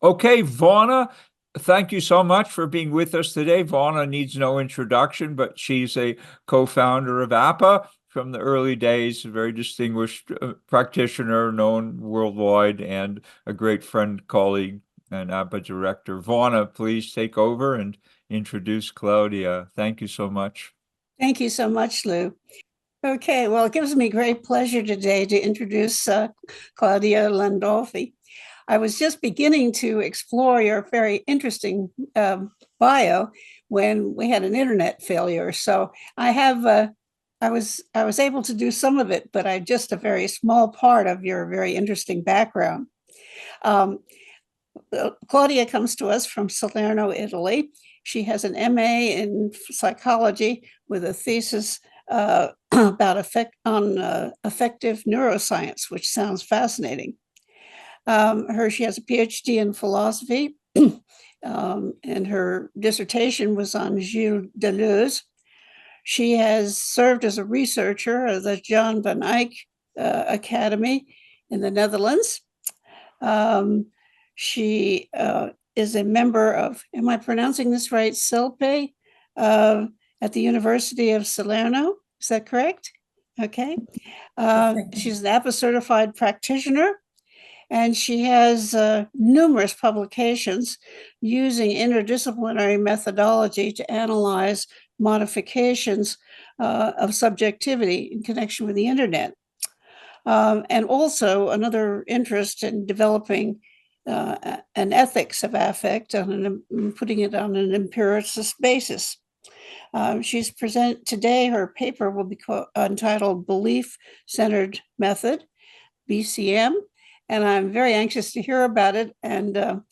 Okay, Vana, thank you so much for being with us today. Vana needs no introduction, but she's a co-founder of APA from the early days, a very distinguished practitioner known worldwide and a great friend, colleague, and APA director. Vana, please take over and introduce Claudia. Thank you so much. Thank you so much, Lou. Okay, well, it gives me great pleasure today to introduce Claudia Landolfi. I was just beginning to explore your very interesting bio when we had an internet failure. So I was able to do some of it, but I just a very small part of your very interesting background. Claudia comes to us from Salerno, Italy. She has an MA in psychology with a thesis about affective neuroscience, which sounds fascinating. She has a PhD in philosophy, and her dissertation was on Gilles Deleuze. She has served as a researcher at the John van Eyck Academy in the Netherlands. She is a member of, am I pronouncing this right, CELPE, at the University of Salerno. Is that correct? Okay. She's an APA certified practitioner, and she has numerous publications using interdisciplinary methodology to analyze modifications of subjectivity in connection with the internet. And also another interest in developing an ethics of affect and putting it on an empiricist basis. She's present today. Her paper will be entitled Belief-Centered Method, BCM, and I'm very anxious to hear about it. And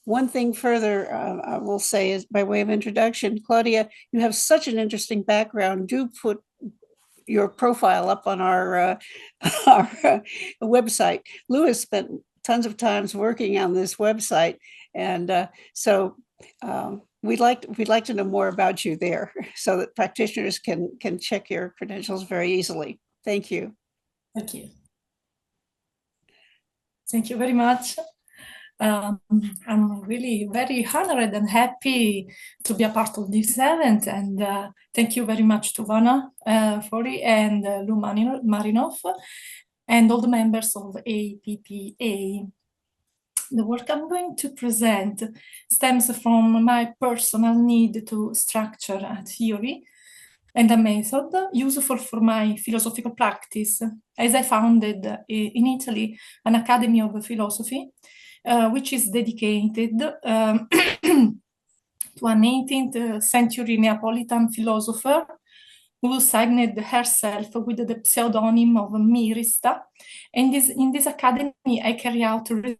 one thing further I will say is, by way of introduction, Claudia, you have such an interesting background. Do put your profile up on our website. Lou has spent tons of times working on this website, and so we'd like to know more about you there, so that practitioners can check your credentials very easily. Thank you. Thank you. Thank you very much. I'm really very honored and happy to be a part of this event, and thank you very much to Vana Fori and Lou Marinov and all the members of APPA. The work I'm going to present stems from my personal need to structure a theory and a method useful for my philosophical practice, as I founded in Italy an Academy of Philosophy, which is dedicated to an 18th century Neapolitan philosopher who signed herself with the pseudonym of Mirista. And in this academy, I carry out the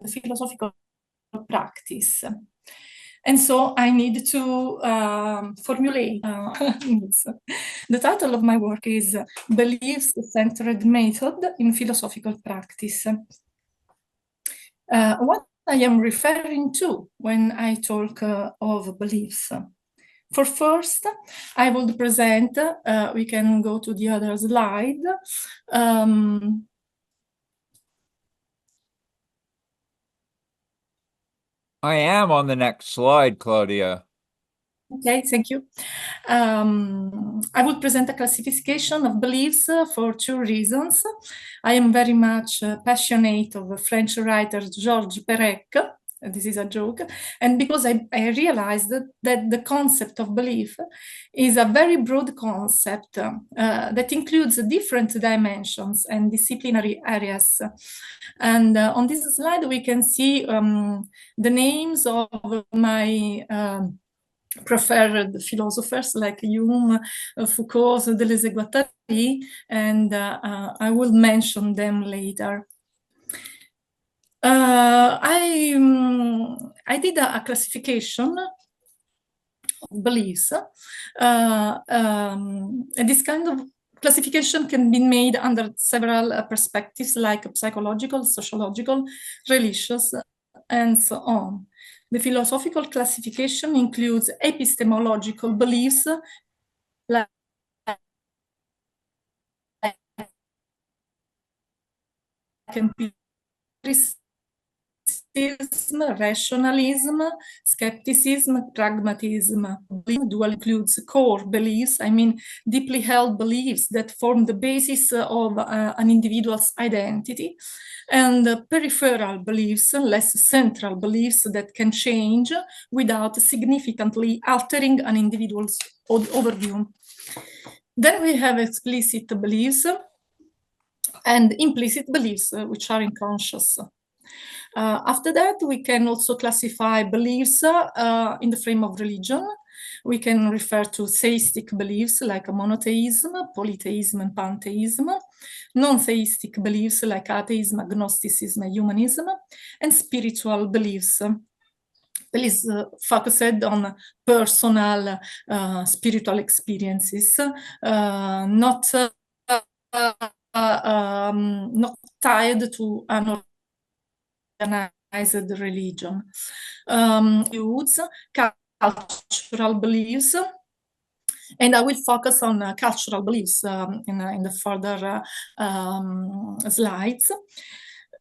philosophical practice. And so I need to formulate. The title of my work is Beliefs-Centered Method in Philosophical Practice. What I am referring to when I talk of beliefs. For first, I will present, we can go to the other slide, I am on the next slide, Claudia. Okay, thank you. I will present a classification of beliefs for two reasons. I am very much passionate of French writer Georges Perec. This is a joke. And because I realized that the concept of belief is a very broad concept that includes different dimensions and disciplinary areas. And on this slide, we can see the names of my preferred philosophers like Hume, Foucault, Deleuze, Guattari, and I will mention them later. I did a classification of beliefs. This kind of classification can be made under several perspectives, like psychological, sociological, religious, and so on. The philosophical classification includes epistemological beliefs, like empiricism, rationalism, skepticism, pragmatism. Dual includes core beliefs, I mean deeply held beliefs that form the basis of an individual's identity, and peripheral beliefs, less central beliefs that can change without significantly altering an individual's overview. Then we have explicit beliefs and implicit beliefs, which are unconscious. After that, we can also classify beliefs in the frame of religion. We can refer to theistic beliefs like monotheism, polytheism, and pantheism, non-theistic beliefs like atheism, agnosticism, and humanism, and spiritual beliefs. Beliefs focused on personal spiritual experiences, not tied to an organized religion. Use cultural beliefs, and I will focus on cultural beliefs in the further slides.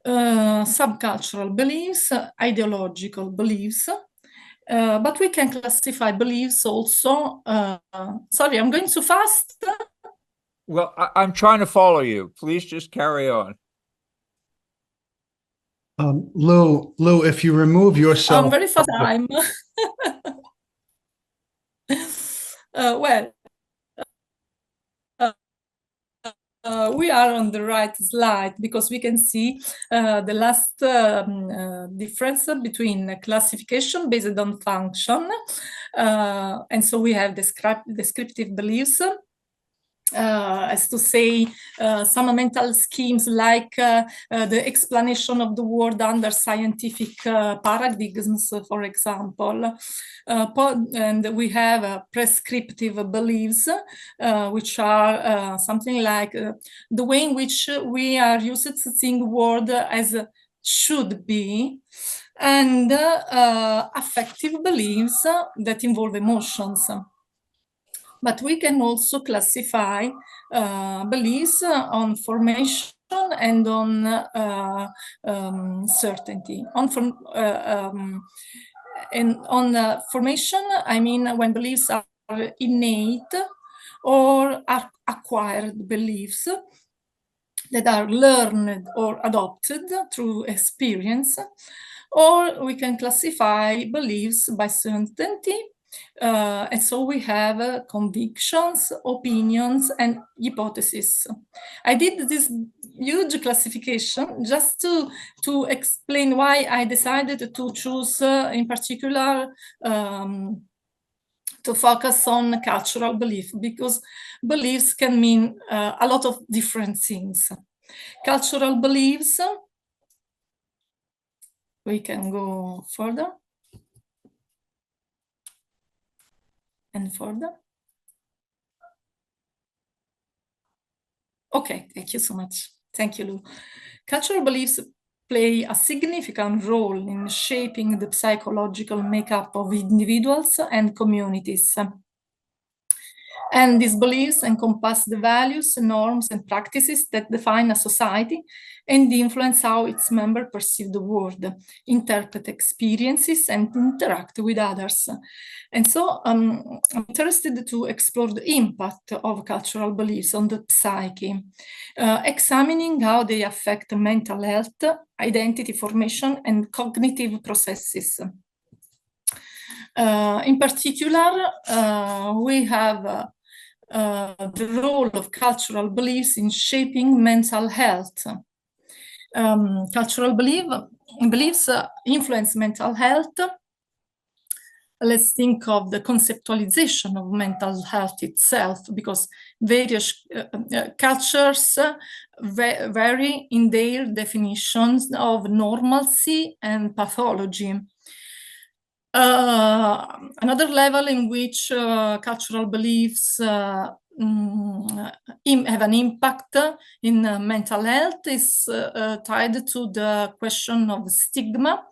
Subcultural beliefs, ideological beliefs, but we can classify beliefs also. Sorry, I'm going too fast. Well, I'm trying to follow you. Please just carry on. Lou, if you remove yourself. I'm very fast time. Well, we are on the right slide because we can see the last difference between classification based on function. And so we have descriptive beliefs, as to say, some mental schemes like the explanation of the world under scientific paradigms, for example. And we have prescriptive beliefs, which are something like the way in which we are used to think world as should be, and affective beliefs that involve emotions. But we can also classify beliefs on formation and on certainty. And on formation, I mean when beliefs are innate or are acquired beliefs that are learned or adopted through experience, or we can classify beliefs by certainty. And so we have convictions, opinions, and hypotheses. I did this huge classification just to explain why I decided to choose in particular to focus on cultural belief, because beliefs can mean a lot of different things. Cultural beliefs, we can go further. And further. Okay, thank you so much. Thank you, Lou. Cultural beliefs play a significant role in shaping the psychological makeup of individuals and communities. And these beliefs encompass the values, norms, and practices that define a society and influence how its members perceive the world, interpret experiences, and interact with others. And so I'm interested to explore the impact of cultural beliefs on the psyche, examining how they affect mental health, identity formation, and cognitive processes. In particular, we have the role of cultural beliefs in shaping mental health. Cultural beliefs influence mental health. Let's think of the conceptualization of mental health itself, because various cultures vary in their definitions of normalcy and pathology. Another level in which cultural beliefs have an impact in mental health is tied to the question of stigma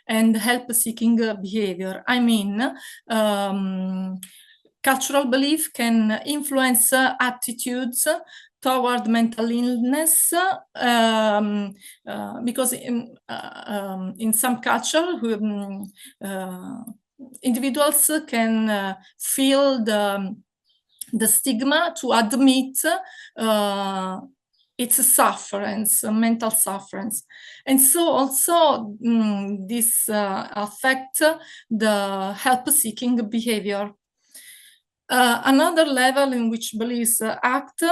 and help-seeking behavior. I mean, cultural belief can influence attitudes toward mental illness, because in some culture, individuals can feel the stigma to admit its sufferance, mental sufferance. And so also this affects the help-seeking behavior. Another level in which beliefs act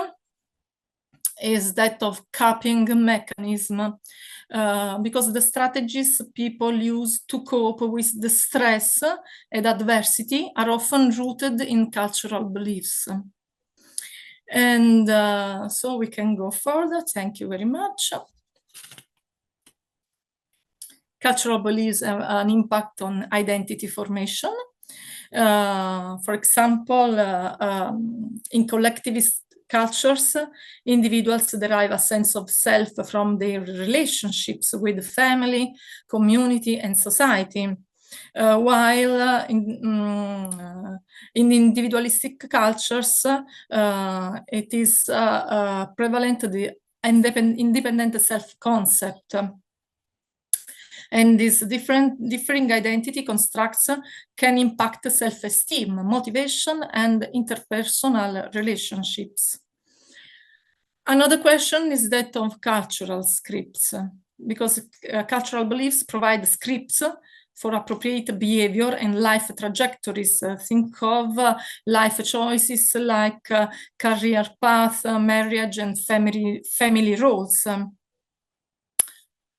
is that of coping mechanism, because the strategies people use to cope with the stress and adversity are often rooted in cultural beliefs. And so we can go further. Thank you very much. Cultural beliefs have an impact on identity formation. For example, in collectivist cultures, individuals derive a sense of self from their relationships with family, community, and society, while in individualistic cultures, it is prevalent the independent self-concept. And these differing identity constructs can impact self-esteem, motivation, and interpersonal relationships. Another question is that of cultural scripts, because cultural beliefs provide scripts for appropriate behavior and life trajectories. Think of life choices like career path, marriage, and family roles.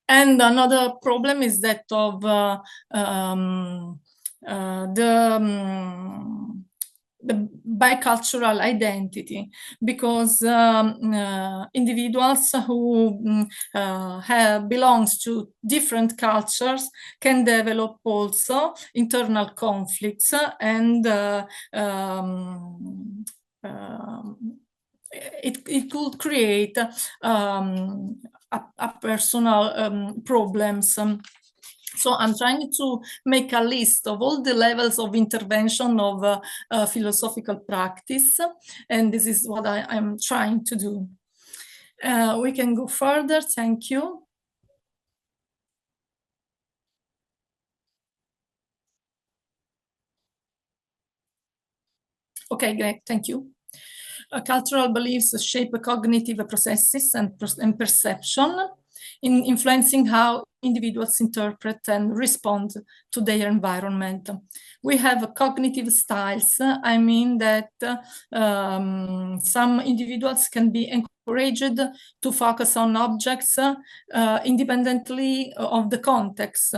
And another problem is that of the bicultural identity, because individuals who belongs to different cultures can develop also internal conflicts, and it could create personal problems. So I'm trying to make a list of all the levels of intervention of philosophical practice, and this is what I'm trying to do. We can go further. Thank you. Okay, great. Thank you. Cultural beliefs shape cognitive processes and perception, influencing how individuals interpret and respond to their environment. We have cognitive styles. I mean that some individuals can be encouraged to focus on objects independently of the context,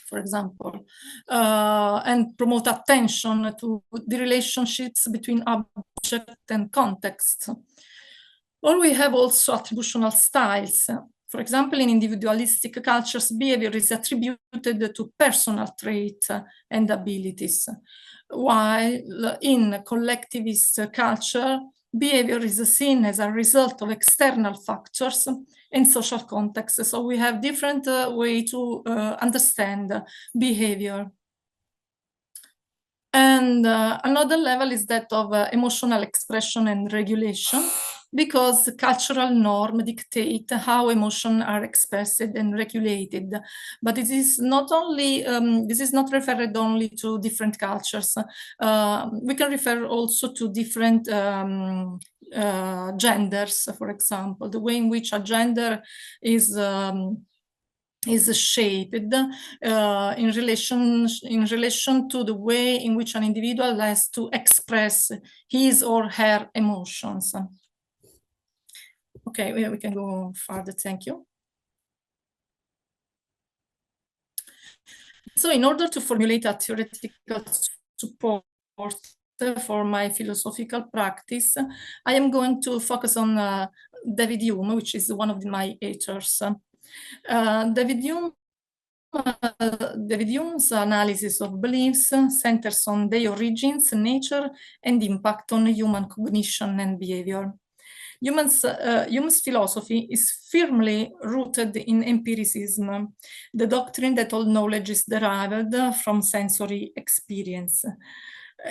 for example, and promote attention to the relationships between object and context. Or we have also attributional styles. For example, in individualistic cultures, behavior is attributed to personal traits and abilities, while in collectivist culture, behavior is seen as a result of external factors and social context. So we have different ways to understand behavior. And another level is that of emotional expression and regulation, because cultural norms dictate how emotions are expressed and regulated. But it is not only, this is not referred only to different cultures. We can refer also to different genders, for example, the way in which a gender is shaped in relation to the way in which an individual has to express his or her emotions. Okay, we can go further. Thank you. So in order to formulate a theoretical support for my philosophical practice, I am going to focus on David Hume, which is one of my authors. David Hume's analysis of beliefs centers on their origins, nature, and impact on human cognition and behavior. Hume's philosophy is firmly rooted in empiricism, the doctrine that all knowledge is derived from sensory experience.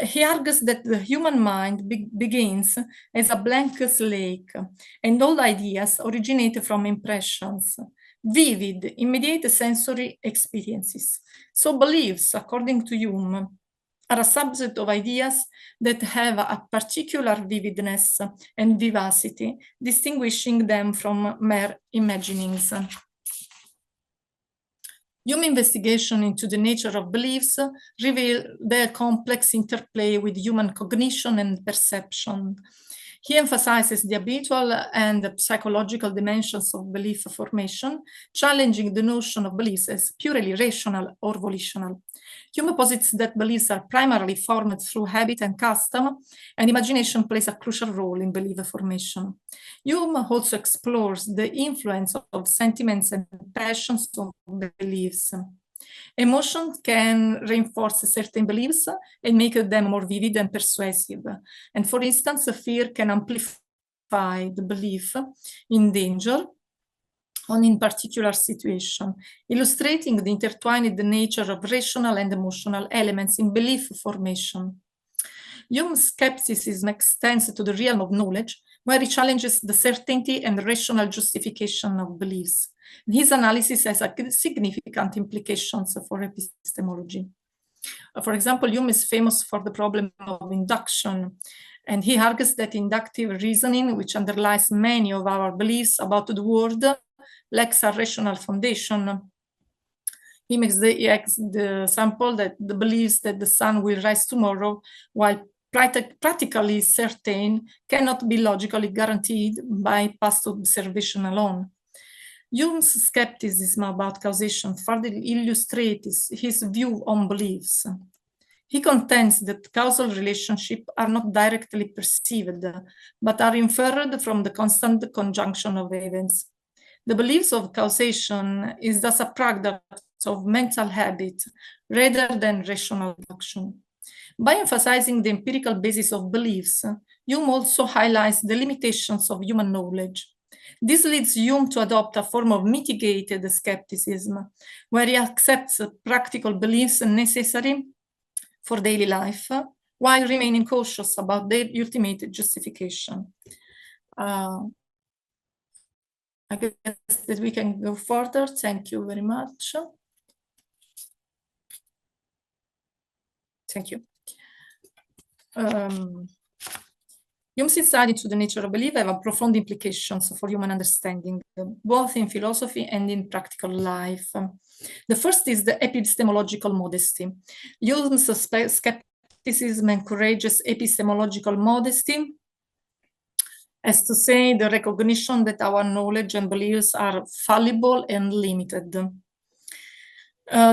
He argues that the human mind begins as a blank slate, and all ideas originate from impressions, vivid, immediate sensory experiences. So beliefs, according to Hume, are a subset of ideas that have a particular vividness and vivacity, distinguishing them from mere imaginings. Hume investigation into the nature of beliefs reveal their complex interplay with human cognition and perception. He emphasizes the habitual and the psychological dimensions of belief formation, challenging the notion of beliefs as purely rational or volitional. Hume posits that beliefs are primarily formed through habit and custom, and imagination plays a crucial role in belief formation. Hume also explores the influence of sentiments and passions on beliefs. Emotion can reinforce certain beliefs and make them more vivid and persuasive. And for instance, fear can amplify the belief in danger in particular situation, illustrating the intertwined nature of rational and emotional elements in belief formation. Hume's skepticism extends to the realm of knowledge, where he challenges the certainty and rational justification of beliefs. His analysis has significant implications for epistemology. For example, Hume is famous for the problem of induction, and he argues that inductive reasoning, which underlies many of our beliefs about the world, lacks a rational foundation. He makes the example that the beliefs that the sun will rise tomorrow, while practically certain, cannot be logically guaranteed by past observation alone. Hume's skepticism about causation further illustrates his view on beliefs. He contends that causal relationships are not directly perceived, but are inferred from the constant conjunction of events. The beliefs of causation is thus a product of mental habit rather than rational action. By emphasizing the empirical basis of beliefs, Hume also highlights the limitations of human knowledge. This leads Hume to adopt a form of mitigated skepticism, where he accepts practical beliefs necessary for daily life, while remaining cautious about their ultimate justification. I guess that we can go further. Thank you very much. Thank you. Hume's insight into the nature of belief have profound implications for human understanding, both in philosophy and in practical life. The first is the epistemological modesty. Hume's skepticism encourages epistemological modesty, as to say, the recognition that our knowledge and beliefs are fallible and limited.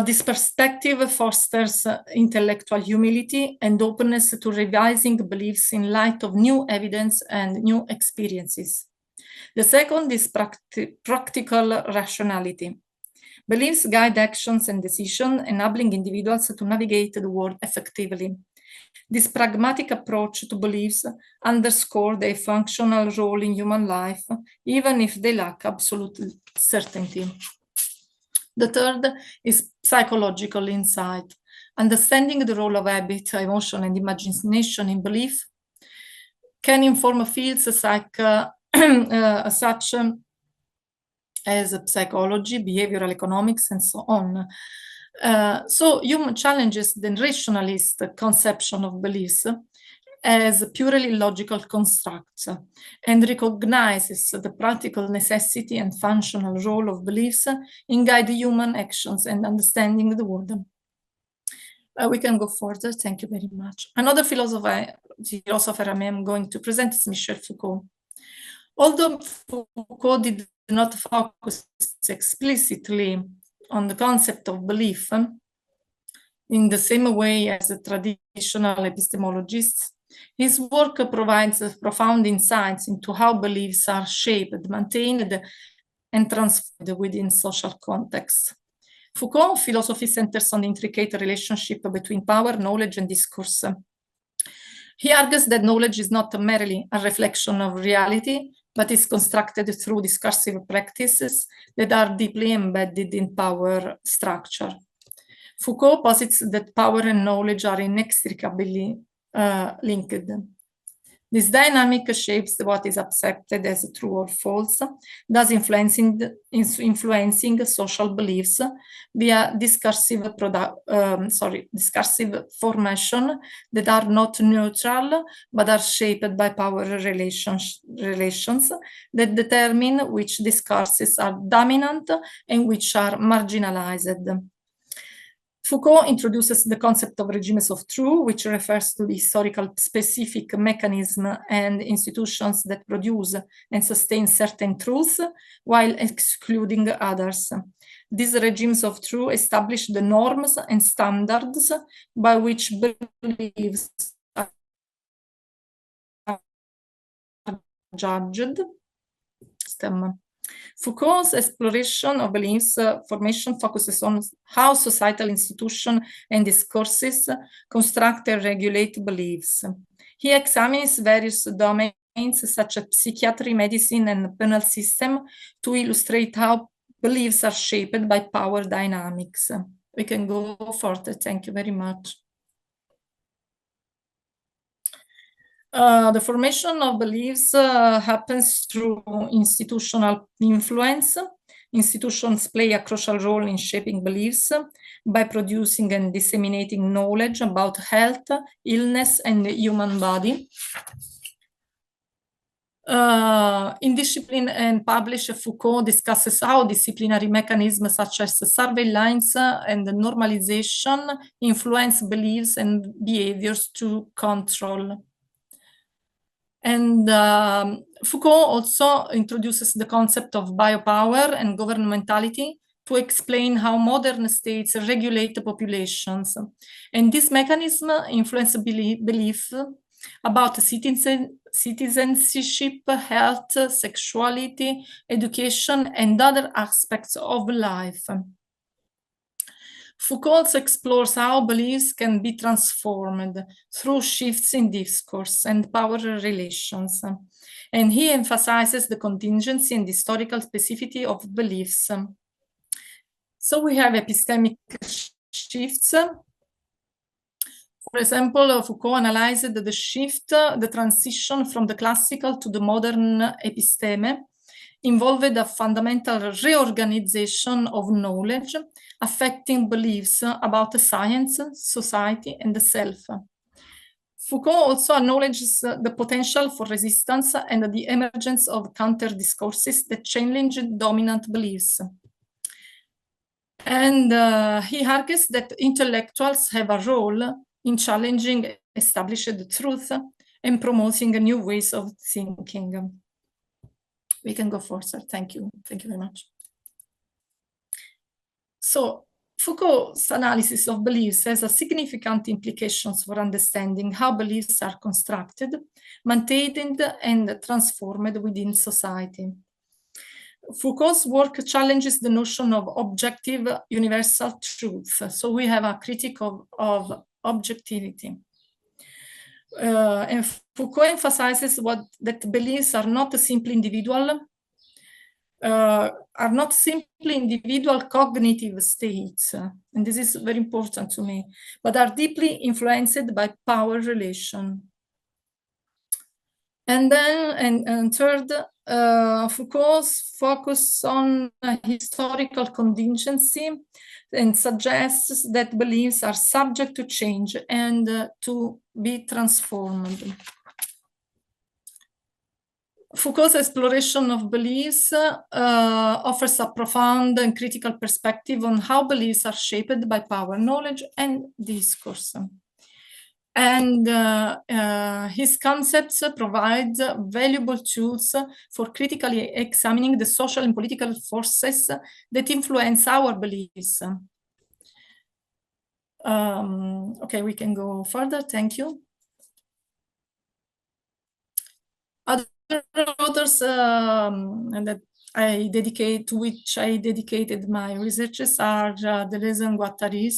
This perspective fosters intellectual humility and openness to revising beliefs in light of new evidence and new experiences. The second is practical rationality. Beliefs guide actions and decisions, enabling individuals to navigate the world effectively. This pragmatic approach to beliefs underscores their functional role in human life, even if they lack absolute certainty. The third is psychological insight. Understanding the role of habit, emotion, and imagination in belief can inform fields such as psychology, behavioral economics, and so on. So Hume challenges the rationalist conception of beliefs as purely logical constructs and recognizes the practical necessity and functional role of beliefs in guiding human actions and understanding the world. We can go further. Thank you very much. Another philosopher I am going to present is Michel Foucault. Although Foucault did not focus explicitly on the concept of belief in the same way as the traditional epistemologists, his work provides profound insights into how beliefs are shaped, maintained, and transferred within social contexts. Foucault's philosophy centers on the intricate relationship between power, knowledge, and discourse. He argues that knowledge is not merely a reflection of reality, but is constructed through discursive practices that are deeply embedded in power structure. Foucault posits that power and knowledge are inextricably linked. This dynamic shapes what is accepted as true or false, thus influencing social beliefs via discursive formation that are not neutral, but are shaped by power relations that determine which discourses are dominant and which are marginalized. Foucault introduces the concept of regimes of truth, which refers to the historical specific mechanism and institutions that produce and sustain certain truths while excluding others. These regimes of truth establish the norms and standards by which beliefs are judged. Foucault's exploration of beliefs formation focuses on how societal institutions and discourses construct and regulate beliefs. He examines various domains such as psychiatry, medicine, and penal system to illustrate how beliefs are shaped by power dynamics. We can go further. Thank you very much. The formation of beliefs happens through institutional influence. Institutions play a crucial role in shaping beliefs by producing and disseminating knowledge about health, illness, and the human body. In Discipline and Publish, Foucault discusses how disciplinary mechanisms such as surveillance and normalization influence beliefs and behaviors to control. And Foucault also introduces the concept of biopower and governmentality to explain how modern states regulate the populations. And this mechanism influences belief about citizenship, health, sexuality, education, and other aspects of life. Foucault also explores how beliefs can be transformed through shifts in discourse and power relations. And he emphasizes the contingency and historical specificity of beliefs. So we have epistemic shifts. For example, Foucault analyzed the shift, the transition from the classical to the modern episteme, involved a fundamental reorganization of knowledge, affecting beliefs about the science, society, and the self. Foucault also acknowledges the potential for resistance and the emergence of counter-discourses that challenge dominant beliefs. And he argues that intellectuals have a role in challenging established truth and promoting new ways of thinking. We can go further. Thank you. Thank you very much. So Foucault's analysis of beliefs has a significant implications for understanding how beliefs are constructed, maintained, and transformed within society. Foucault's work challenges the notion of objective universal truth. So we have a critique of objectivity. And Foucault emphasizes that beliefs are not simply individual cognitive states, and this is very important to me, but are deeply influenced by power relation. And then, and third, Foucault's focus on historical contingency and suggests that beliefs are subject to change and to be transformed. Foucault's exploration of beliefs offers a profound and critical perspective on how beliefs are shaped by power, knowledge, and discourse. And his concepts provide valuable tools for critically examining the social and political forces that influence our beliefs. Okay, we can go further. Thank you. Other authors that I dedicate, to which I dedicated my researches are Deleuze and Guattari.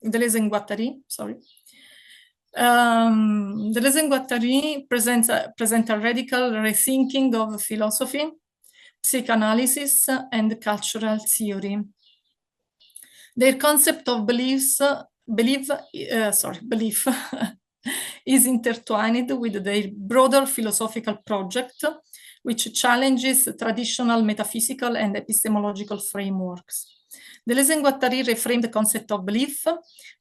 Deleuze and Guattari present a radical rethinking of philosophy, psychoanalysis, and cultural theory. Their concept of belief is intertwined with their broader philosophical project, which challenges traditional metaphysical and epistemological frameworks. Deleuze and Guattari reframe the concept of belief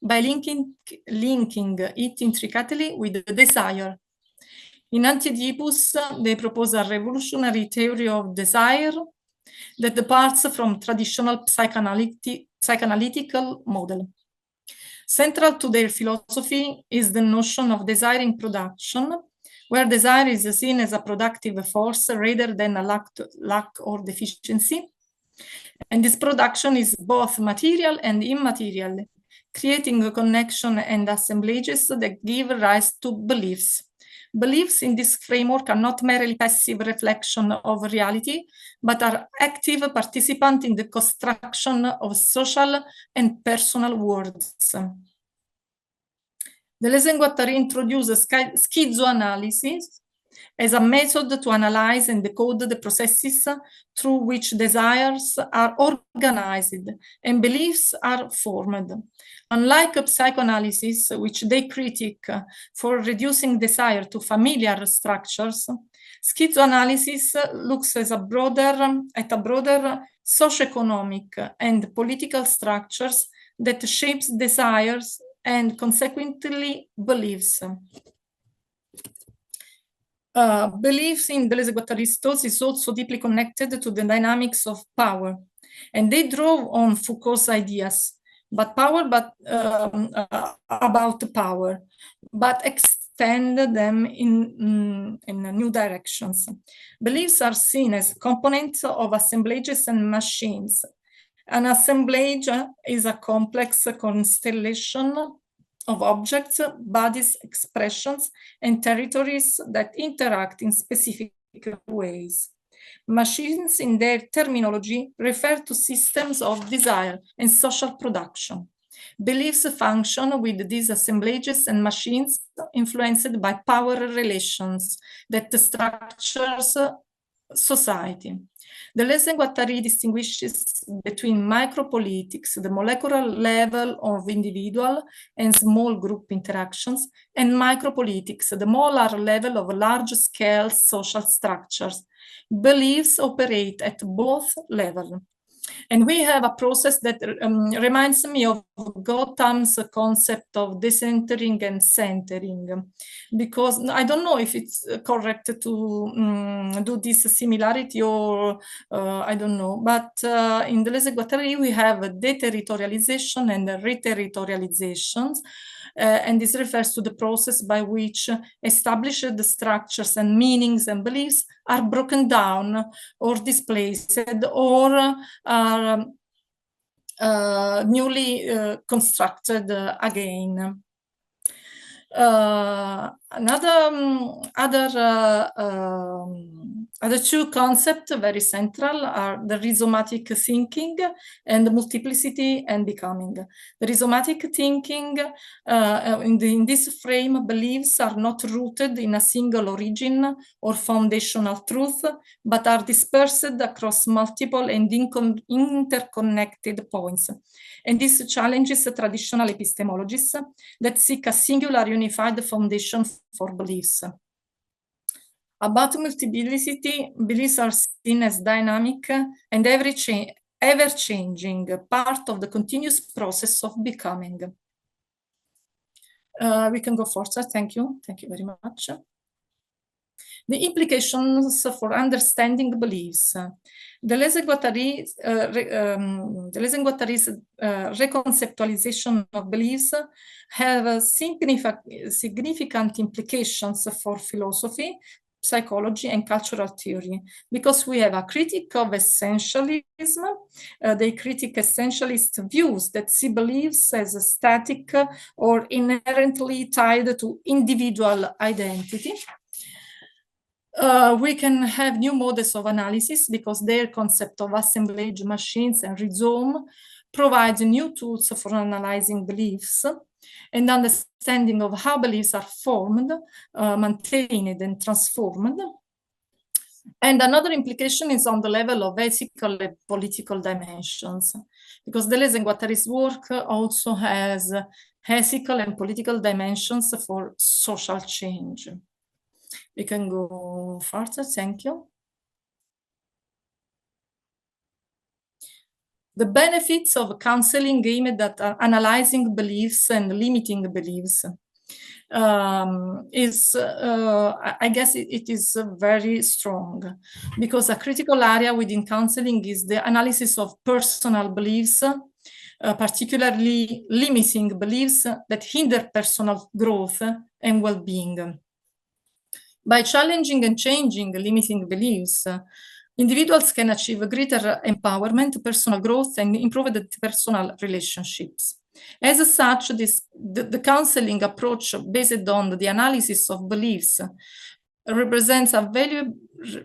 by linking it intricately with the desire. In Anti-Oedipus, they propose a revolutionary theory of desire that departs from traditional psychoanalytical model. Central to their philosophy is the notion of desire in production, where desire is seen as a productive force rather than a lack or deficiency. And this production is both material and immaterial, creating a connection and assemblages that give rise to beliefs. Beliefs in this framework are not merely passive reflection of reality, but are active participants in the construction of social and personal worlds. Deleuze and Guattari introduce schizoanalysis as a method to analyze and decode the processes through which desires are organized and beliefs are formed. Unlike psychoanalysis, which they critique for reducing desire to familiar structures, schizoanalysis looks at a broader socioeconomic and political structures that shapes desires and consequently beliefs. Beliefs in Deleuze and Guattari's thoughts is also deeply connected to the dynamics of power, and they draw on Foucault's ideas about power, but extend them in new directions. Beliefs are seen as components of assemblages and machines. An assemblage is a complex constellation of objects, bodies, expressions, and territories that interact in specific ways. Machines, in their terminology, refer to systems of desire and social production. Beliefs function with these assemblages and machines influenced by power relations that structures society. Deleuze and Guattari distinguishes between micropolitics, the molecular level of individual and small group interactions, and macropolitics, the molar level of large-scale social structures. Beliefs operate at both levels. And we have a process that reminds me of Gotham's concept of decentering and centering, because I don't know if it's correct to do this similarity or I don't know, but in Deleuze and Guattari we have deterritorialization and reterritorializations, and this refers to the process by which established structures and meanings and beliefs are broken down or displaced or are newly constructed again. Other two concepts very central are the rhizomatic thinking and multiplicity and becoming. The rhizomatic thinking in this frame, beliefs are not rooted in a single origin or foundational truth, but are dispersed across multiple and interconnected points. And this challenges traditional epistemologies that seek a singular unified foundation for beliefs. About multiplicity, beliefs are seen as dynamic and ever-changing, part of the continuous process of becoming. We can go further, thank you very much. The implications for understanding beliefs. Deleuze and Guattari's reconceptualization of beliefs have significant implications for philosophy, psychology, and cultural theory, because we have a critique of essentialism. They critique essentialist views that see beliefs as static or inherently tied to individual identity. We can have new models of analysis because their concept of assemblage machines and rhizome provides new tools for analyzing beliefs and understanding of how beliefs are formed, maintained, and transformed. And another implication is on the level of ethical and political dimensions, because Deleuze and Guattari's work also has ethical and political dimensions for social change. We can go further, thank you. The benefits of counseling aimed at analyzing beliefs and limiting beliefs I guess it is very strong, because a critical area within counseling is the analysis of personal beliefs, particularly limiting beliefs that hinder personal growth and well-being. By challenging and changing limiting beliefs, individuals can achieve greater empowerment, personal growth, and improved personal relationships. As such, the counseling approach based on the analysis of beliefs represents a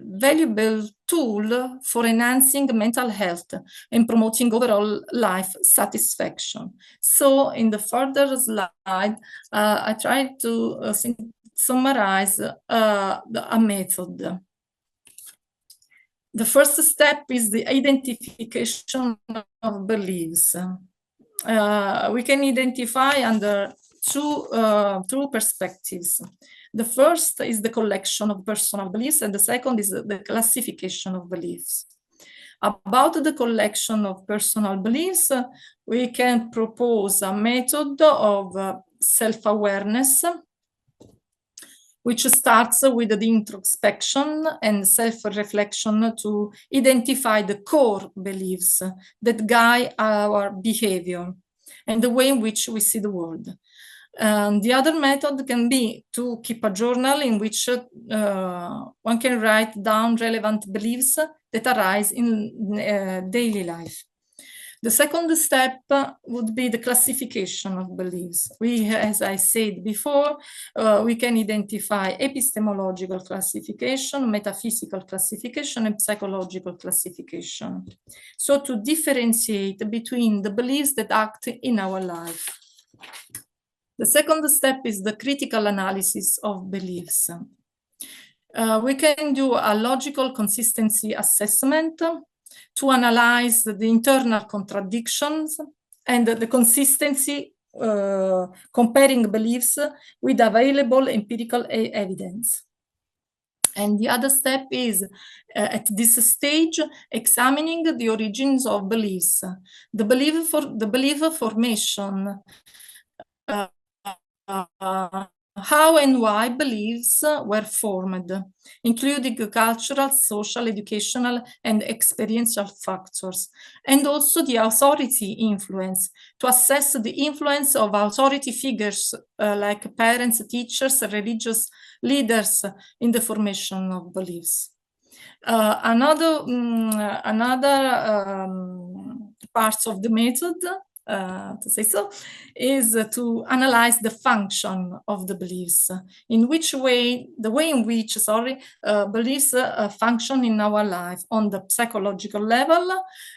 valuable tool for enhancing mental health and promoting overall life satisfaction. So in the further slide, I tried to summarize a method. The first step is the identification of beliefs. We can identify under two perspectives. The first is the collection of personal beliefs, and the second is the classification of beliefs. About the collection of personal beliefs, we can propose a method of self-awareness, which starts with the introspection and self-reflection to identify the core beliefs that guide our behavior and the way in which we see the world. The other method can be to keep a journal in which one can write down relevant beliefs that arise in daily life. The second step would be the classification of beliefs. As I said before, we can identify epistemological classification, metaphysical classification, and psychological classification. So to differentiate between the beliefs that act in our life. The second step is the critical analysis of beliefs. We can do a logical consistency assessment to analyze the internal contradictions and the consistency, comparing beliefs with available empirical evidence. And the other step is, at this stage, examining the origins of beliefs, the belief formation, how and why beliefs were formed, including cultural, social, educational, and experiential factors, and also the authority influence, to assess the influence of authority figures like parents, teachers, religious leaders in the formation of beliefs. Another part of the method, to say so, is to analyze the function of the beliefs, the way in which beliefs function in our life on the psychological level,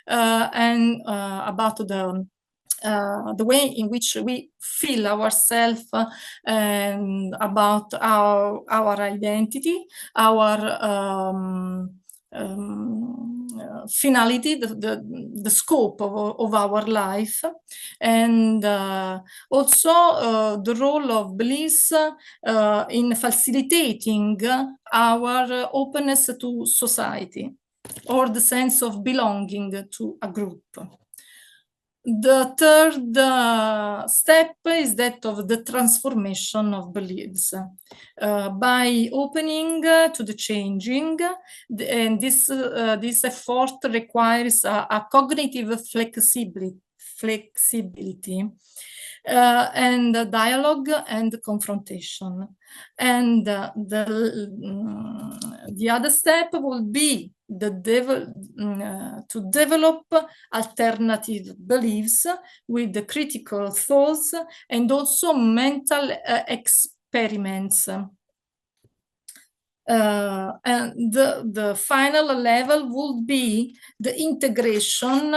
and about the way in which we feel ourselves, and about our identity, our finality, the scope of our life, and also the role of beliefs in facilitating our openness to society, or the sense of belonging to a group. The third step is that of the transformation of beliefs, by opening to the changing, and this effort requires a cognitive flexibility, and dialogue and confrontation. And the other step will be to develop alternative beliefs with the critical thoughts and also mental experiments. And the final level would be the integration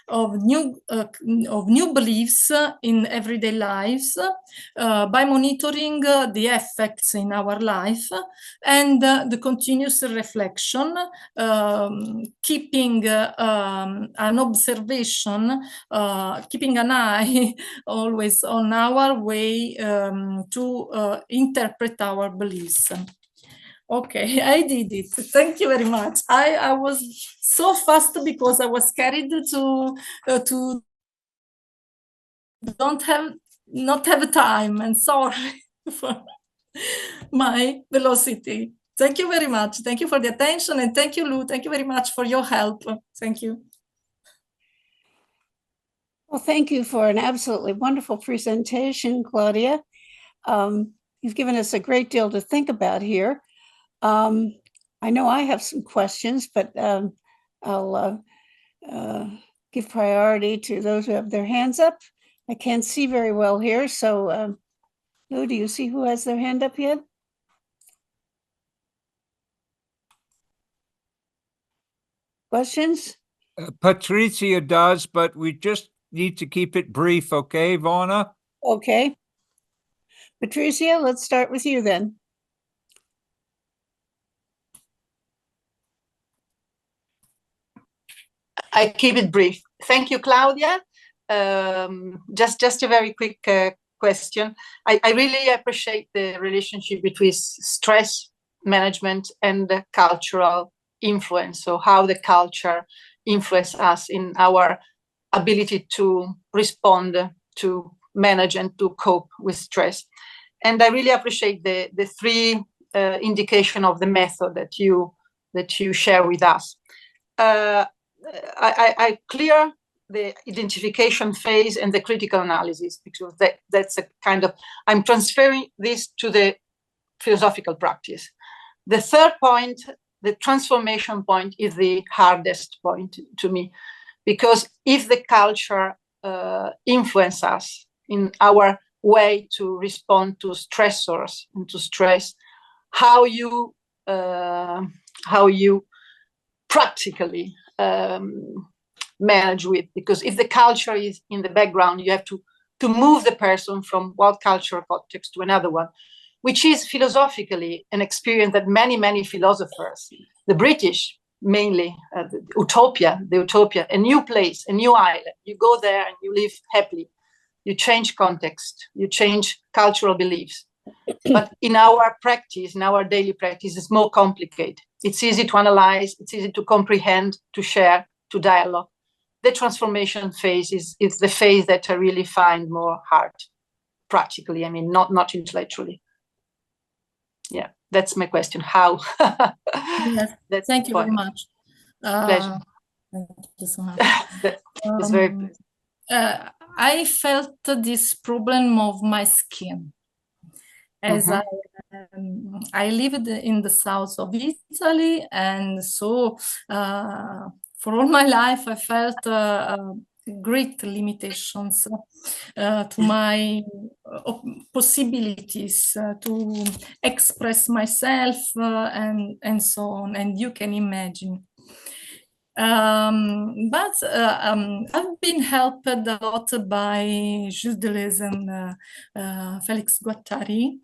of new beliefs in everyday lives by monitoring the effects in our life and the continuous reflection, keeping an observation, keeping an eye always on our way to interpret our beliefs. Okay, I did it. Thank you very much. I was so fast because I was carried to not have time, and sorry for my velocity. Thank you very much. Thank you for the attention, and thank you, Lou. Thank you very much for your help. Thank you. Well, thank you for an absolutely wonderful presentation, Claudia. You've given us a great deal to think about here. I know I have some questions, but I'll give priority to those who have their hands up. I can't see very well here, so Lou, do you see who has their hand up yet? Questions? Patrizia does, but we just need to keep it brief, okay, Vonna? Okay. Patricia, let's start with you then. I keep it brief. Thank you, Claudia. Just a very quick question. I really appreciate the relationship between stress management and the cultural influence. So how the culture influences us in our ability to respond, to manage, and to cope with stress. And I really appreciate the three indication of the method that you share with us. I clear the identification phase and the critical analysis, because that's a kind of, I'm transferring this to the philosophical practice. The third point, the transformation point, is the hardest point to me, because if the culture influences us in our way to respond to stressors and to stress, how you practically manage with, because if the culture is in the background, you have to move the person from one cultural context to another one, which is philosophically an experience that many philosophers, the British mainly, the utopia, a new place, a new island, you go there and you live happily, you change context, you change cultural beliefs. But in our practice, in our daily practice, it's more complicated. It's easy to analyze, it's easy to comprehend, to share, to dialogue. The transformation phase is the phase that I really find more hard, practically, I mean, not intellectually. Yeah, that's my question. How? Yes, thank you very much. Pleasure. Thank you so much. It's very pleasant. I felt this problem of my skin. As I lived in the south of Italy, and so for all my life I felt great limitations to my possibilities to express myself and so on, and you can imagine. But I've been helped a lot by Gilles Deleuze and Felix Guattari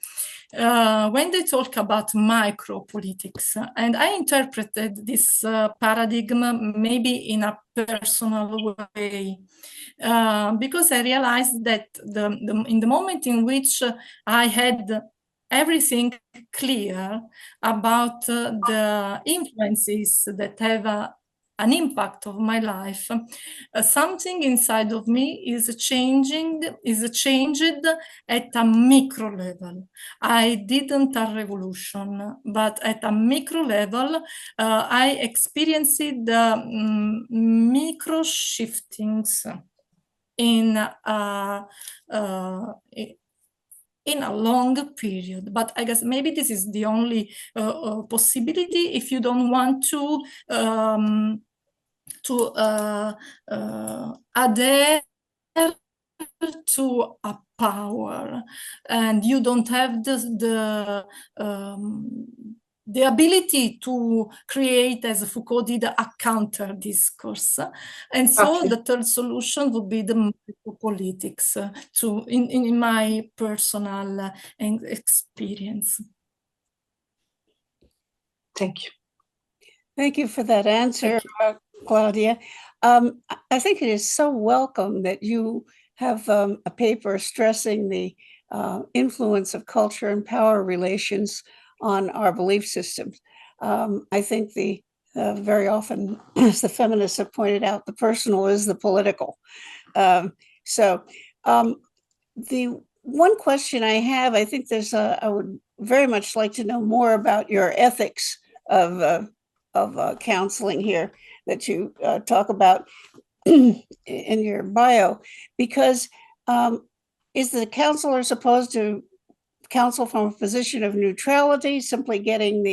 when they talk about micropolitics. And I interpreted this paradigm maybe in a personal way, because I realized that in the moment in which I had everything clear about the influences that have an impact of my life, something inside of me is changed at a micro level. I didn't a revolution, but at a micro level, I experienced the micro shiftings in a long period. But I guess maybe this is the only possibility if you don't want to adhere to a power, and you don't have the the ability to create, as Foucault did, a counter discourse. And so Okay. the third solution would be the politics, in my personal experience. Thank you. Thank you for that answer, Claudia. I think it is so welcome that you have a paper stressing the influence of culture and power relations on our belief systems. I think very often, as the feminists have pointed out, the personal is the political. The one question I have, I think I would very much like to know more about your ethics of counseling here that you talk about in your bio, because is the counselor supposed to counsel from a position of neutrality, simply getting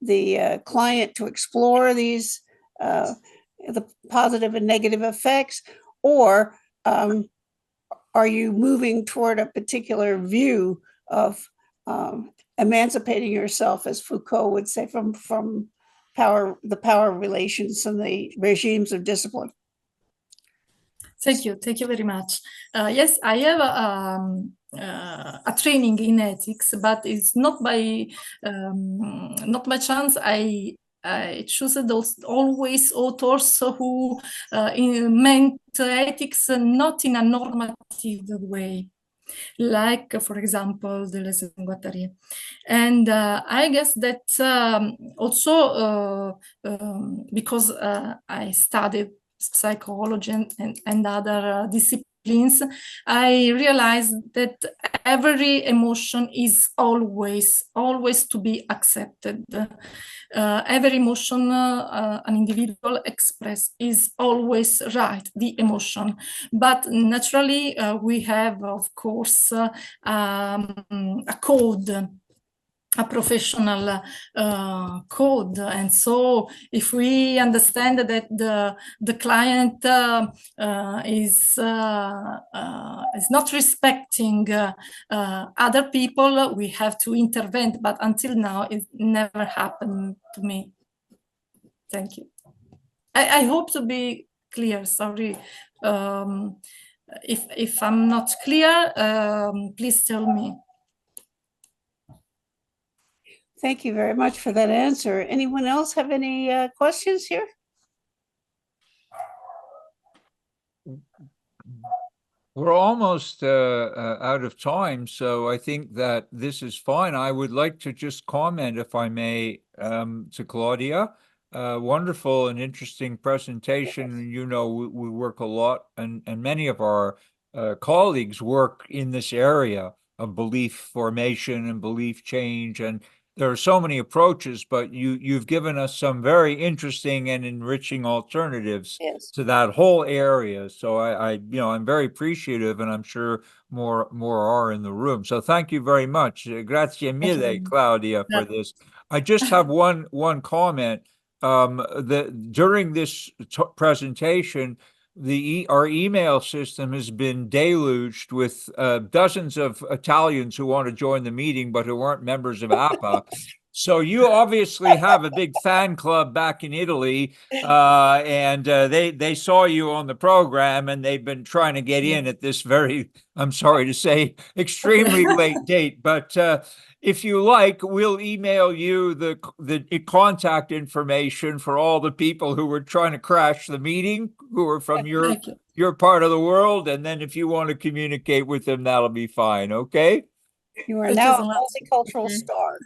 the client to explore these the positive and negative effects, or are you moving toward a particular view of emancipating yourself, as Foucault would say, from the power relations and the regimes of discipline? Thank you very much. Yes, I have a training in ethics, but it's not by chance. I choose those always authors who meant ethics not in a normative way, like, for example, Deleuze and Guattari. And I guess that also because I studied psychology and other disciplines, I realized that every emotion is always to be accepted. Every emotion an individual express is always right, the emotion. But naturally, we have, of course, a code, a professional code. And so if we understand that the client is not respecting other people, we have to intervene. But until now, it never happened to me. Thank you. I hope to be clear. Sorry. If I'm not clear, please tell me. Thank you very much for that answer. Anyone else have any questions here? We're almost out of time, so I think that this is fine. I would like to just comment, if I may, to Claudia. Wonderful and interesting presentation. You know, we work a lot, and many of our colleagues work in this area of belief formation and belief change, and there are so many approaches, but you've given us some very interesting and enriching alternatives to that whole area. So I'm very appreciative, and I'm sure more are in the room. So thank you very much. Grazie mille, Claudia, for this. I just have one comment. During this presentation, our email system has been deluged with dozens of Italians who want to join the meeting, but who aren't members of APA. So you obviously have a big fan club back in Italy, and they saw you on the program, and they've been trying to get in at this very, I'm sorry to say, extremely late date. But if you like, we'll email you the contact information for all the people who were trying to crash the meeting, who are from your part of the world. And then if you want to communicate with them, that'll be fine. Okay? You are now a multicultural star.